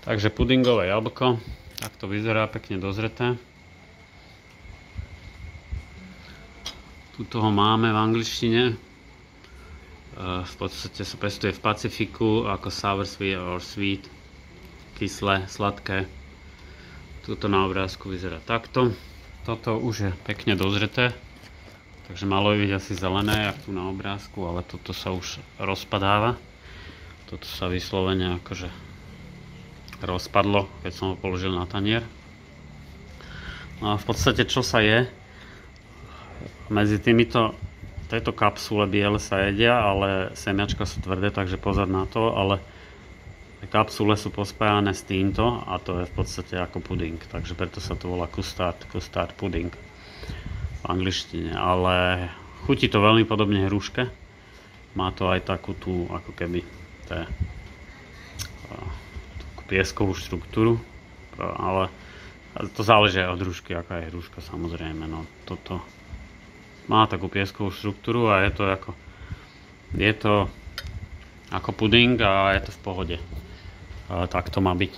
Takže pudingové jablko, tak to vyzerá pekne dozreté. Tuto ho máme v angličtine. V podstate sa pestuje v Pacifiku ako sour sweet or sweet, kyslé, sladké. Tuto na obrázku vyzerá takto. Toto už je pekne dozreté, takže malo byť asi zelené, jak tu na obrázku, ale toto sa už rozpadáva. Toto sa vyslovene akože rozpadlo, keď som ho položil na tanier. No a v podstate čo sa je, medzi tejto kapsule biele sa jedia, ale semiačka sú tvrdé, takže pozor na to, ale kapsule sú pospájané s týmto a to je v podstate ako puding, takže preto sa to volá custard pudding v angličtine, ale chutí to veľmi podobne hruške. Má to aj takú tú, ako keby pieskovú štruktúru, ale to záleží aj od hrušky, aká je hruška, samozrejme. No, toto má takú pieskovú štruktúru a je to ako puding a je to v pohode. Tak to má byť.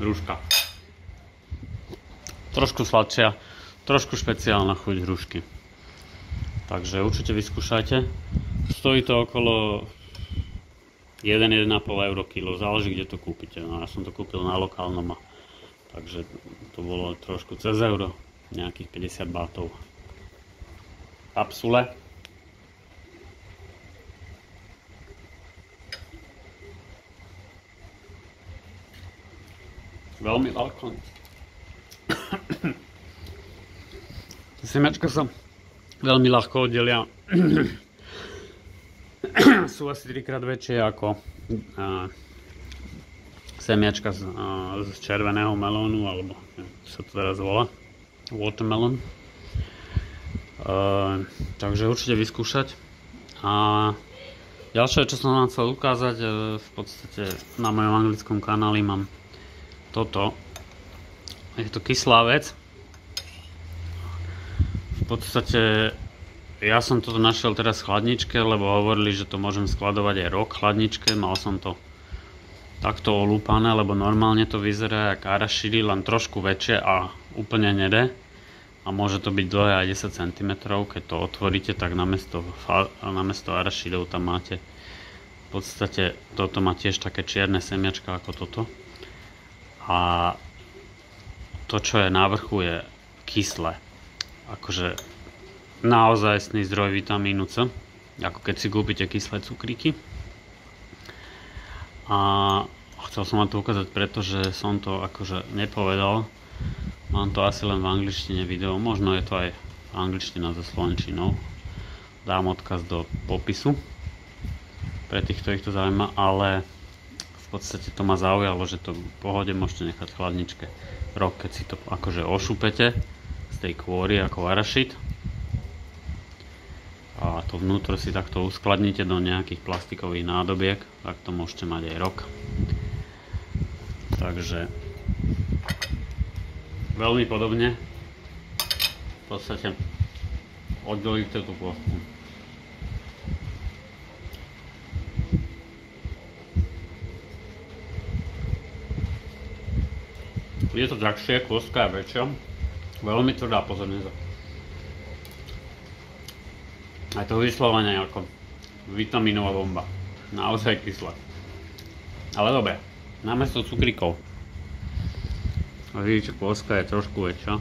Hruška. Trošku sladšia, trošku špeciálna chuť hrušky. Takže určite vyskúšajte. Stojí to okolo 1,5 € kilo, záleží kde to kúpite. No, ja som to kúpil na lokálnom, takže to bolo trošku cez euro, nejakých 50 bátov. Kapsule. Veľmi ľahko. Semiačka sa veľmi ľahko oddelia. Sú asi 3-krát väčšie ako semiačka z červeného melónu, alebo sa to teraz volá watermelon. Takže určite vyskúšať. A ďalšie, čo som vám chcel ukázať, v podstate na mojom anglickom kanáli mám toto. Je to kyslá vec. V podstate ja som toto našiel teraz v chladničke, lebo hovorili, že to môžem skladovať aj rok v chladničke. Mal som to takto olúpané, lebo normálne to vyzerá jak arašidy, len trošku väčšie a úplne nedé. A môže to byť dlhé aj 10 cm. Keď to otvoríte, tak namiesto arašidov tam máte v podstate, toto má tiež také čierne semiačka ako toto. A to, čo je na vrchu, je kyslé. Akože naozajstný zdroj vitamínu C, ako keď si kúpite kyslé cukríky. A chcel som vám to ukázať, pretože som to akože nepovedal. Mám to asi len v angličtine video, možno je to aj angličtina so slovenčinou. Dám odkaz do popisu pre tých, ktorých to zaujíma, ale v podstate to ma zaujalo, že to v pohode môžete nechať v chladničke rok, keď si to akože ošupete z tej kôry ako arašid. A to vnútro si takto uskladníte do nejakých plastikových nádobiek, tak to môžete mať aj rok. Takže veľmi podobne v podstate oddelíte tú kôstku. Je to drahšie, kôstka je väčšia, veľmi tvrdá, pozorne. Aj to vyslovene ako vitamínová bomba. Naozaj kyslé. Ale dobre, namiesto cukríkov. A vidíte, kôska je trošku väčšia.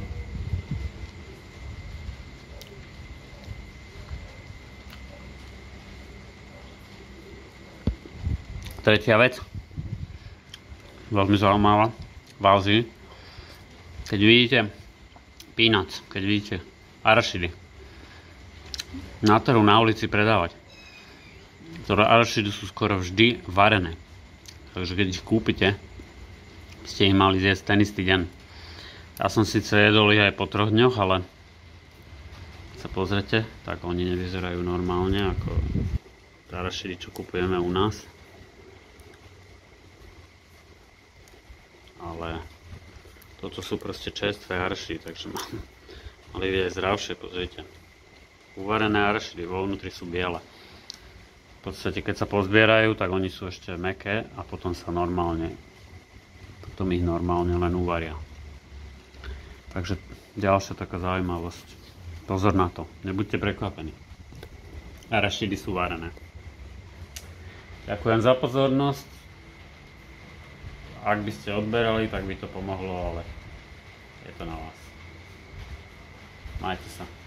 Tretia vec. Veľmi zaujímavá. V Ázii. Keď vidíte peanuts, keď vidíte arašidy na trhu, na ulici predávať, ktoré arašidy sú skoro vždy varené. Takže keď ich kúpite, ste ich mali zjesť ten istý deň. Ja som síce jedol ich aj po 3 dňoch, ale keď sa pozrete, tak oni nevyzerajú normálne ako arašidy, čo kupujeme u nás. Ale toto sú proste čerstvé arašidy, takže mali byť aj zdravšie, pozrite. Uvarené arašidy, vo vnútri sú biele. V podstate keď sa pozbierajú, tak oni sú ešte mäkké a potom ich normálne len uvaria. Takže ďalšia taká zaujímavosť. Pozor na to, nebuďte prekvapení. Arašídy sú varené. Ďakujem za pozornosť. Ak by ste odberali, tak by to pomohlo, ale je to na vás. Majte sa.